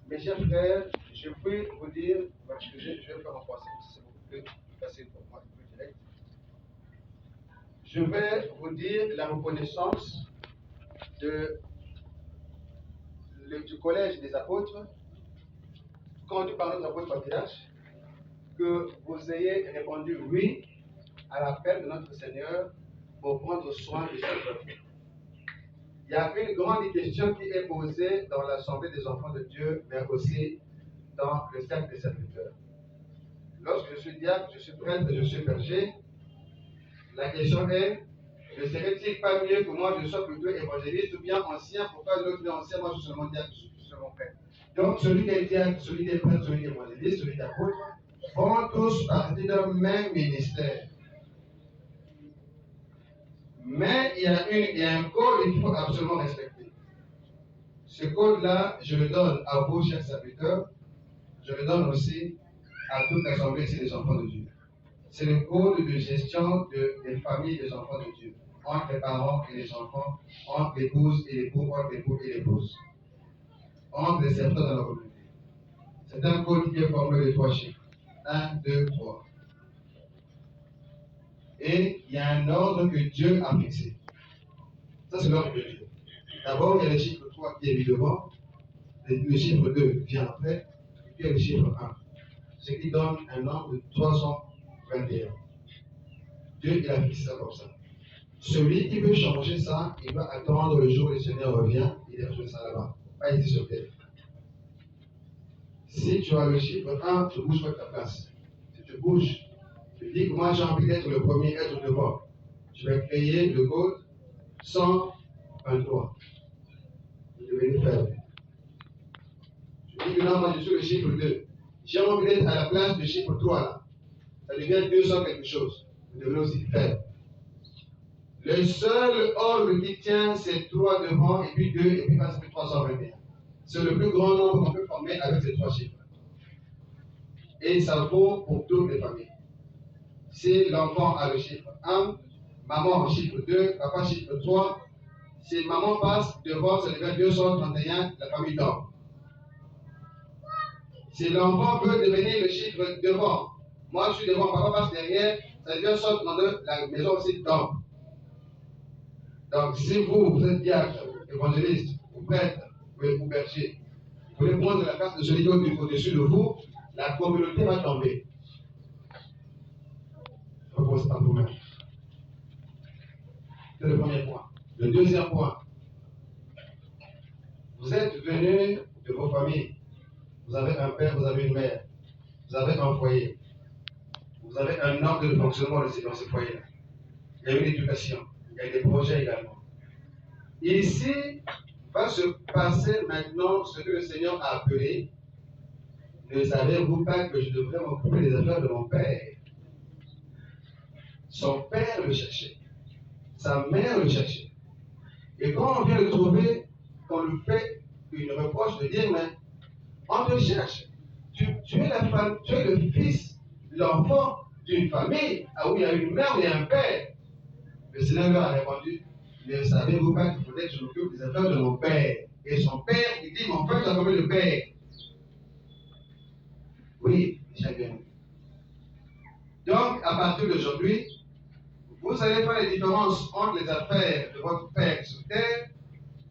Mes chers frères, je peux vous dire, je vais faire en français, c'est beaucoup plus facile pour moi, plus direct. Je vais vous dire la reconnaissance du collège des apôtres, conduit par notre apôtre patriarche, que vous ayez répondu oui à l'appel de notre Seigneur pour prendre soin de ce peuple. Il y a une grande question qui est posée dans l'Assemblée des enfants de Dieu, mais aussi dans le cercle des serviteurs. Lorsque je suis diacre, je suis prêtre, je suis berger, la question est, ne serait-il pas mieux que moi je sois plutôt évangéliste ou bien ancien? Pourquoi l'autre est ancien? Moi je suis seulement diacre, je suis seulement prêtre. Donc celui qui est diacre, celui qui est prêtre, celui qui est évangéliste, celui qui est apôtre, font tous partie d'un même ministère. Mais il y a un code qu'il faut absolument respecter. Ce code-là, je le donne à vous, chers serviteurs, je le donne aussi à toute l'Assemblée ici des enfants de Dieu. C'est le code de gestion des familles des enfants de Dieu, entre les parents et les enfants, entre l'épouse et l'époux, entre l'époux et l'épouse, entre les serviteurs dans la communauté. C'est un code qui est formé de 3 chiffres. 1, 2, 3. Et il y a un ordre que Dieu a fixé. Ça, c'est l'ordre de Dieu. D'abord, il y a le chiffre 3 qui est mis devant, le chiffre 2 vient après, et puis il y a le chiffre 1. Ce qui donne un nombre de 321. Dieu, il a fixé ça comme ça. Celui qui veut changer ça, il va attendre le jour où le Seigneur revient, il a fait ça là-bas, pas ici sur terre. Si tu as le chiffre 1, tu ne bouges pas de ta place. Si tu bouges, tu dis que moi j'ai envie d'être le premier être devant. Je vais créer le code 123. Vous devenez faible. Je dis que non, moi je suis le chiffre 2. J'ai envie d'être à la place du chiffre 3 là. Ça devient 200 quelque chose. Vous devenez aussi faible. Le seul ordre qui tient, c'est 3 devant, et puis 2, et puis ça fait 321. C'est le plus grand nombre qu'on peut former avec ces 3 chiffres. Et ça vaut pour toutes les familles. Si l'enfant a le chiffre 1, maman au chiffre 2, papa chiffre 3, si maman passe devant, ça devient 231, la famille dort. Si l'enfant veut devenir le chiffre devant, moi je suis devant, papa passe derrière, ça devient 132, la maison aussi dort. Donc, si vous êtes diacre, évangéliste, ou prêtre, ou berger, vous voulez prendre la place de celui qui est au-dessus de vous, la communauté va tomber. Repose par vous-même. C'est le premier point. Le deuxième point, vous êtes venus de vos familles. Vous avez un père, vous avez une mère. Vous avez un foyer. Vous avez un ordre de fonctionnement dans ce foyer-là. Il y a une éducation. Il y a des projets également. Ici va se passer maintenant ce que le Seigneur a appelé. Ne savez-vous pas que je devrais m'occuper des affaires de mon père? Son père le cherchait. Sa mère le cherchait. Et quand on vient le trouver, on lui fait une reproche de dire, mais on te cherche. Tu es la femme, tu es le fils, l'enfant d'une famille où il y a une mère, où il y a un père. Le Seigneur leur a répondu, ne savez-vous pas qu'il faudrait que je m'occupe des affaires de mon père? Et son père, il dit, mon père, tu as combien de père? Oui, chacun. Donc, à partir d'aujourd'hui, vous allez faire la différence entre les affaires de votre père sur terre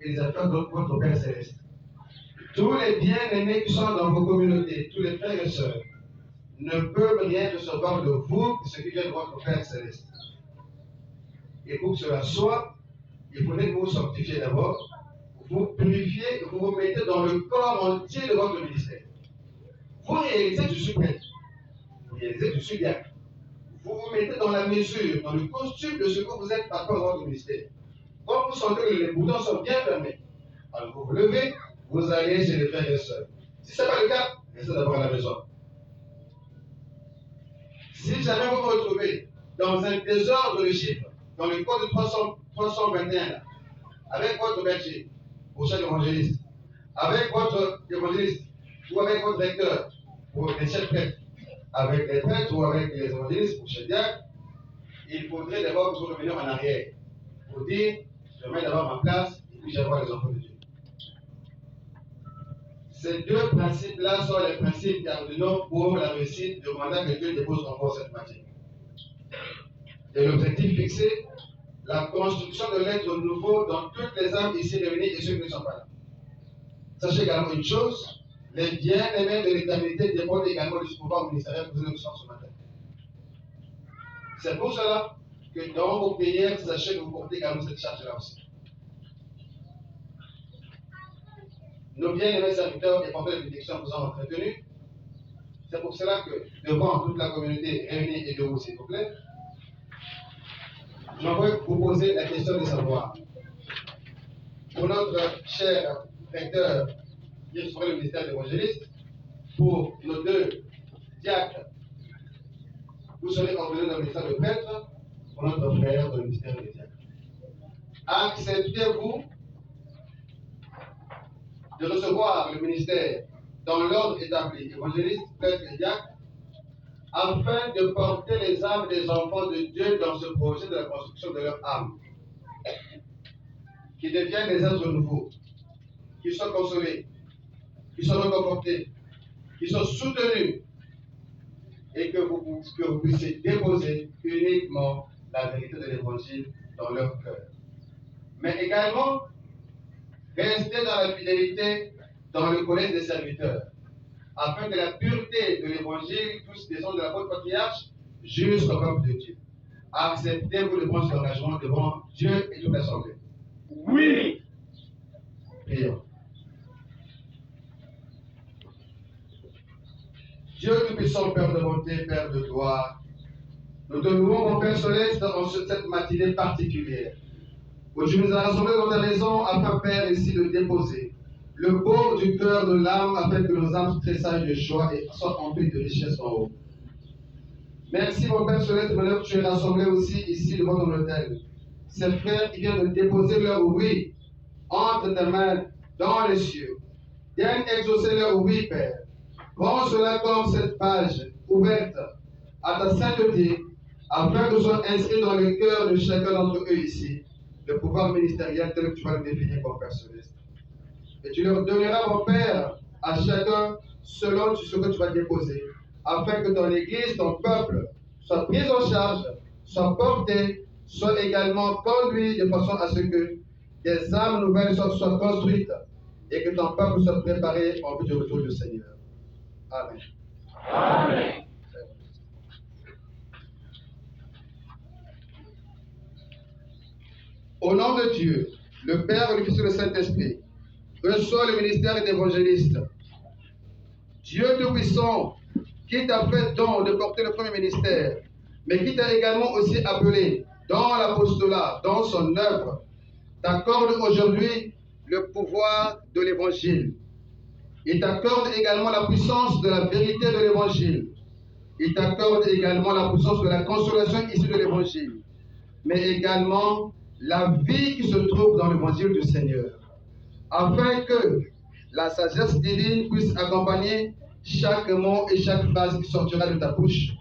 et les affaires de votre père céleste. Tous les bien-aimés qui sont dans vos communautés, tous les frères et sœurs, ne peuvent rien recevoir de vous que ce qui vient de votre Père céleste. Et pour que cela soit, il faudrait que vous vous sanctifiez d'abord, vous purifiez et vous vous mettez dans le corps entier de votre ministère. Vous réalisez que je suis prêtre. Vous réalisez que je suis diacre. Vous vous mettez dans la mesure, dans le costume de ce que vous êtes par rapport à votre ministère. Quand vous sentez que les boutons sont bien fermés, alors vous vous levez, vous allez chez les frères et sœurs. Si ce n'est pas le cas, restez d'abord à la maison. Si jamais vous vous retrouvez dans un désordre de chiffres, dans le code de 321, là, avec votre berger, pour chaque évangéliste, avec votre évangéliste, ou avec votre recteur, pour les chefs prêtres, avec les prêtres ou avec les évangélistes, pour chaque diacre, il faudrait d'abord que vous reveniez en arrière, pour dire, je mets d'abord ma place, et puis j'envoie les enfants de Dieu. Ces deux principes-là sont les principes cardinaux pour la réussite du mandat que Dieu dépose encore cette matière. Et l'objectif fixé, la construction de l'être nouveau dans toutes les âmes ici réunies et ceux qui ne sont pas là. Sachez également une chose, les bien-aimés de l'éternité dépendent également du pouvoir ministériel que nous sommes ce matin. C'est pour cela que dans vos prières, sachez que vous portez également cette charge-là aussi. Nos bien-aimés serviteurs et porteurs de bénédiction vous ont entretenus. C'est pour cela que, devant toute la communauté réunie et debout, s'il vous plaît, j'aimerais vous poser la question de savoir, pour notre cher recteur qui est sur le ministère d'évangéliste, pour nos deux diacres, vous serez ordonnés dans le ministère de prêtre, pour notre frère dans le ministère des diacres. Acceptez-vous de recevoir le ministère dans l'ordre établi, évangéliste, prêtre et diacre, afin de porter les âmes des enfants de Dieu dans ce projet de la construction de leur âme, qui deviennent des êtres nouveaux, qui soient consolés, qui soient reconfortés, qui soient soutenus, et que vous puissiez déposer uniquement la vérité de l'évangile dans leur cœur. Mais également, rester dans la fidélité dans le collège des serviteurs, afin que la pureté de l'évangile puisse descendre de la votre patriarche jusqu'au peuple de Dieu. Acceptez-vous de prendre cet engagement devant Dieu et toute l'assemblée? Oui. Prions. Dieu Tout-Puissant, Père de bonté, Père de gloire, nous te louons, mon Père Céleste, en cette matinée particulière, où tu nous as rassemblés dans ta maison afin, Père, ici de déposer le baume du cœur de l'âme, afin que nos âmes tressaillent de joie et soient emplies de richesse en haut. Merci, mon Père Céleste, maintenant que tu es rassemblé aussi ici devant ton autel. Ces frères qui viennent de déposer leur oui entre tes mains dans les cieux, viennent exaucer leur oui, Père. Prends cela comme cette page ouverte à ta sainteté, afin que soit inscrit dans le cœur de chacun d'entre eux ici le pouvoir ministériel tel que tu vas le définir, mon Père Céleste. Et tu leur donneras, mon Père, à chacun selon ce que tu vas déposer, afin que ton Église, ton peuple, soit pris en charge, soit porté, soit également conduit de façon à ce que des âmes nouvelles soient construites et que ton peuple soit préparé en vue du retour du Seigneur. Amen. Amen. Au nom de Dieu, le Père, le Fils et le Saint-Esprit, reçois le ministère d'évangéliste. Dieu Tout-Puissant, qui t'a fait don de porter le premier ministère, mais qui t'a également aussi appelé dans l'apostolat, dans son œuvre, t'accorde aujourd'hui le pouvoir de l'évangile. Il t'accorde également la puissance de la vérité de l'évangile. Il t'accorde également la puissance de la consolation issue de l'évangile, mais également la vie qui se trouve dans l'évangile du Seigneur, afin que la sagesse divine puisse accompagner chaque mot et chaque phrase qui sortira de ta bouche,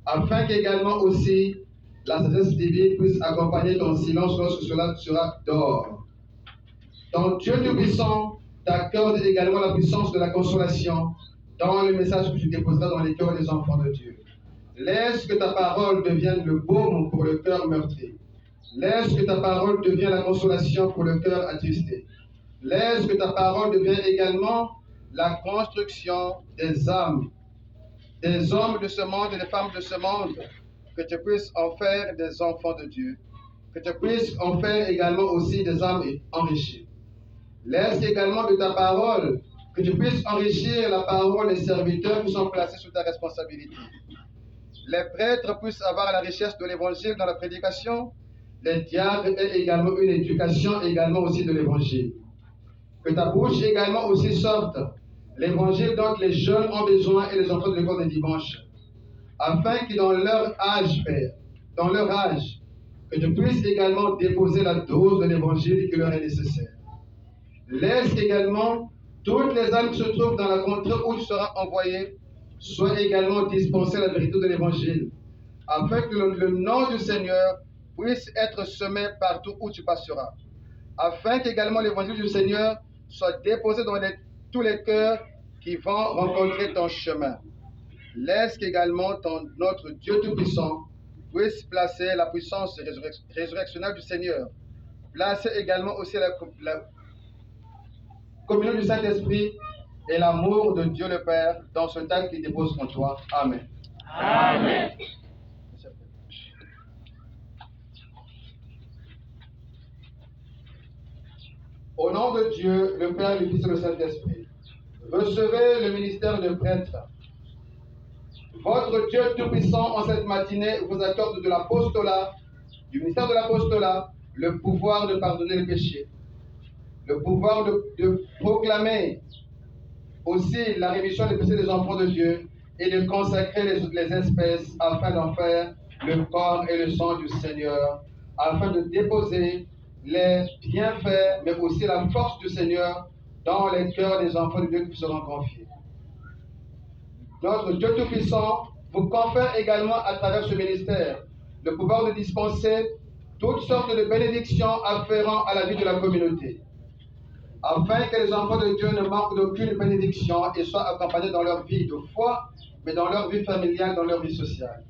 afin qu'également aussi la sagesse divine puisse accompagner ton silence lorsque cela sera dehors. Ton Dieu Tout-Puissant t'accorde également la puissance de la consolation dans le message que tu déposeras dans les cœurs des enfants de Dieu. Laisse que ta parole devienne le baume pour le cœur meurtri. Laisse que ta parole devienne la consolation pour le cœur attristé. Laisse que ta parole devienne également la construction des âmes, des hommes de ce monde et des femmes de ce monde, que tu puisses en faire des enfants de Dieu, que tu puisses en faire également aussi des âmes enrichies. Laisse également de ta parole que tu puisses enrichir la parole des serviteurs qui sont placés sous ta responsabilité. Les prêtres puissent avoir la richesse de l'évangile dans la prédication, les diacres aient également une éducation également aussi de l'évangile. Que ta bouche également aussi sorte l'évangile dont les jeunes ont besoin et les enfants de l'école des dimanches, afin que dans leur âge, Père, dans leur âge, que tu puisses également déposer la dose de l'évangile qui leur est nécessaire. Laisse également toutes les âmes qui se trouvent dans la contrée où tu seras envoyé soient également dispensées la vérité de l'évangile, afin que le nom du Seigneur puisse être semé partout où tu passeras, afin qu'également l'évangile du Seigneur soit déposé dans les tous les cœurs qui vont rencontrer ton chemin. Laisse qu'également notre Dieu Tout-Puissant puisse placer la puissance résurrectionnelle du Seigneur. Place également aussi la communion du Saint-Esprit et l'amour de Dieu le Père dans ce acte qu'il dépose en toi. Amen. Amen. Au nom de Dieu, le Père, le Fils et le Saint-Esprit, recevez le ministère de prêtre. Votre Dieu Tout-Puissant, en cette matinée, vous accorde de l'apostolat, du ministère de l'apostolat, le pouvoir de pardonner les péchés, le pouvoir de proclamer aussi la rémission des péchés des enfants de Dieu et de consacrer les espèces afin d'en faire le corps et le sang du Seigneur, afin de déposer les bienfaits, mais aussi la force du Seigneur dans les cœurs des enfants de Dieu qui seront confiés. Notre Dieu Tout-Puissant vous confère également à travers ce ministère le pouvoir de dispenser toutes sortes de bénédictions afférentes à la vie de la communauté, afin que les enfants de Dieu ne manquent d'aucune bénédiction et soient accompagnés dans leur vie de foi, mais dans leur vie familiale, dans leur vie sociale.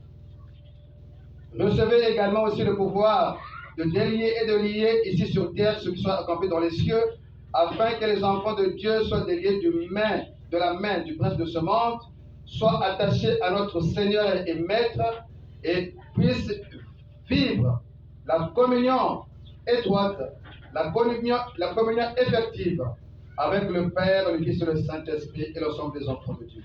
Recevez également aussi le pouvoir de délier et de lier ici sur terre ce qui soit accompli dans les cieux, afin que les enfants de Dieu soient déliés de la main du prince de ce monde, soient attachés à notre Seigneur et Maître et puissent vivre la communion étroite, la communion effective avec le Père, le Fils et le Saint-Esprit et l'ensemble des enfants de Dieu.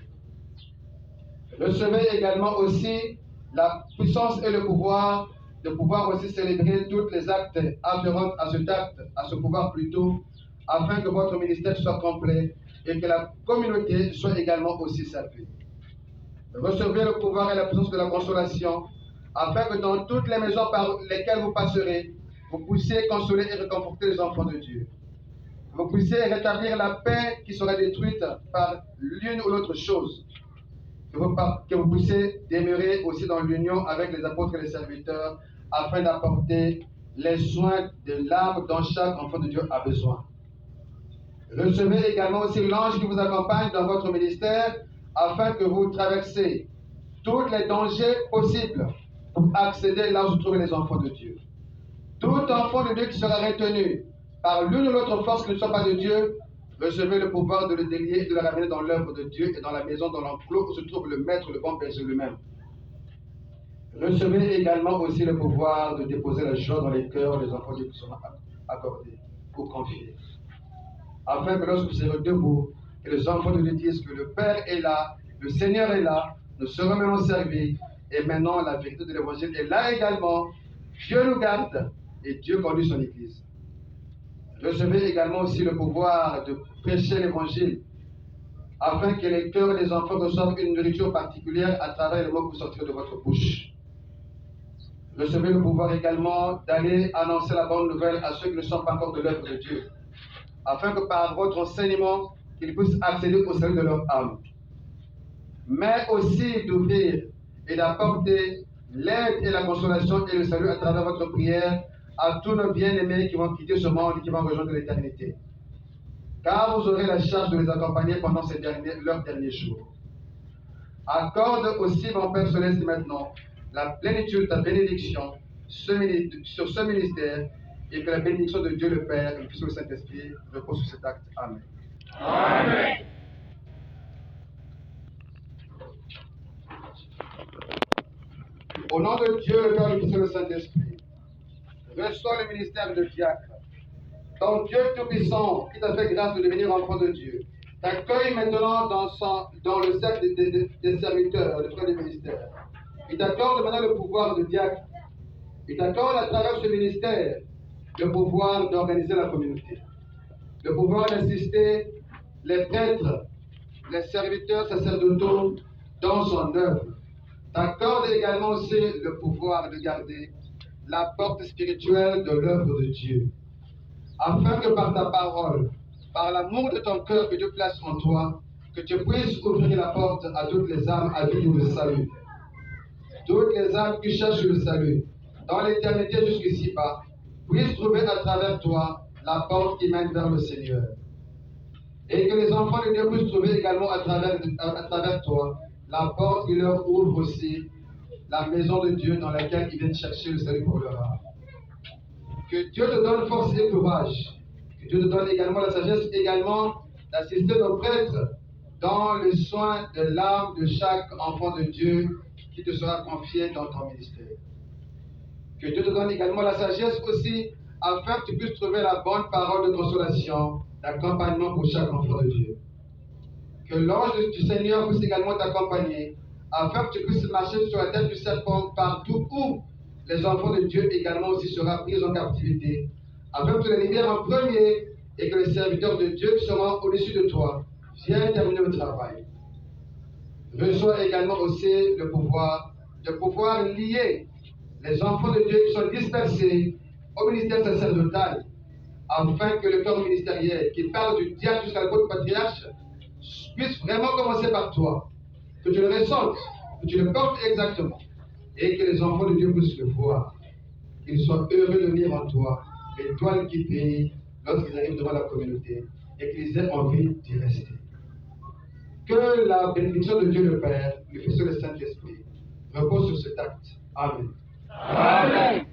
Recevez également aussi la puissance et le pouvoir de pouvoir aussi célébrer tous les actes afférents à cet acte, à ce pouvoir plutôt, afin que votre ministère soit complet et que la communauté soit également aussi servie. Recevez le pouvoir et la puissance de la consolation, afin que dans toutes les maisons par lesquelles vous passerez, vous puissiez consoler et réconforter les enfants de Dieu. Vous puissiez rétablir la paix qui sera détruite par l'une ou l'autre chose. Que vous puissiez demeurer aussi dans l'union avec les apôtres et les serviteurs, afin d'apporter les soins de l'âme dont chaque enfant de Dieu a besoin. Recevez également aussi l'ange qui vous accompagne dans votre ministère, afin que vous traversiez tous les dangers possibles pour accéder là où se trouvent les enfants de Dieu. Tout enfant de Dieu qui sera retenu par l'une ou l'autre force qui ne soit pas de Dieu, recevez le pouvoir de le délier et de le ramener dans l'œuvre de Dieu et dans la maison, dans l'enclos où se trouve le maître, le bon berger lui-même. Recevez également aussi le pouvoir de déposer la joie dans les cœurs des enfants de Dieu qui seront accordés ou confiés. Afin que lorsque vous serez debout, que les enfants de Dieu disent que le Père est là, le Seigneur est là, nous serons maintenant servis, et maintenant la vérité de l'Évangile est là également. Dieu nous garde et Dieu conduit son Église. Recevez également aussi le pouvoir de prêcher l'Évangile, afin que les cœurs des enfants reçoivent une nourriture particulière à travers les mots qui sortiront de votre bouche. Recevez le pouvoir également d'aller annoncer la bonne nouvelle à ceux qui ne sont pas encore de l'œuvre de Dieu, afin que par votre enseignement, qu'ils puissent accéder au salut de leur âme. Mais aussi d'ouvrir et d'apporter l'aide et la consolation et le salut à travers votre prière à tous nos bien-aimés qui vont quitter ce monde et qui vont rejoindre l'éternité. Car vous aurez la charge de les accompagner pendant leurs derniers jours. Accorde aussi, mon Père Céleste, maintenant, la plénitude de ta bénédiction sur ce ministère, et que la bénédiction de Dieu le Père, le Fils et le Saint-Esprit repose sur cet acte. Amen. Amen. Au nom de Dieu, le Père, le Fils et le Saint-Esprit, reçois le ministère de diacre. Ton Dieu Tout-Puissant, qui t'a fait grâce de devenir enfant de Dieu, t'accueille maintenant dans le cercle des serviteurs, des frères du ministère. Il t'accorde maintenant le pouvoir de diacre. Il t'accorde à travers ce ministère le pouvoir d'organiser la communauté, le pouvoir d'assister les prêtres, les serviteurs sacerdotaux dans son œuvre. T'accorde également aussi le pouvoir de garder la porte spirituelle de l'œuvre de Dieu, afin que par ta parole, par l'amour de ton cœur que Dieu place en toi, que tu puisses ouvrir la porte à toutes les âmes à vivre le salut. Toutes les âmes qui cherchent le salut, dans l'éternité jusqu'ici-bas, puissent trouver à travers toi la porte qui mène vers le Seigneur. Et que les enfants de Dieu puissent trouver également à travers toi la porte qui leur ouvre aussi la maison de Dieu dans laquelle ils viennent chercher le salut pour leur âme. Que Dieu te donne force et courage. Que Dieu te donne également la sagesse, également d'assister nos prêtres dans le soin de l'âme de chaque enfant de Dieu qui te sera confié dans ton ministère. Que Dieu te donne également la sagesse aussi afin que tu puisses trouver la bonne parole de consolation, d'accompagnement pour chaque enfant de Dieu. Que l'ange du Seigneur puisse également t'accompagner afin que tu puisses marcher sur la tête du serpent partout où les enfants de Dieu également aussi seront pris en captivité, afin que tu les libères en premier et que les serviteurs de Dieu qui seront au-dessus de toi viennent terminer le travail. Reçois également aussi le pouvoir lier les enfants de Dieu qui sont dispersés au ministère sacerdotal, afin que le corps ministériel qui parle du diacre jusqu'à l'apôtre patriarche puisse vraiment commencer par toi, que tu le ressentes, que tu le portes exactement, et que les enfants de Dieu puissent le voir, qu'ils soient heureux de venir en toi, l'étoile qui brille lorsqu'ils arrivent devant la communauté, et qu'ils aient envie d'y rester. Que la bénédiction de Dieu le Père, le Fils et le Saint-Esprit repose sur cet acte. Amen. Amen.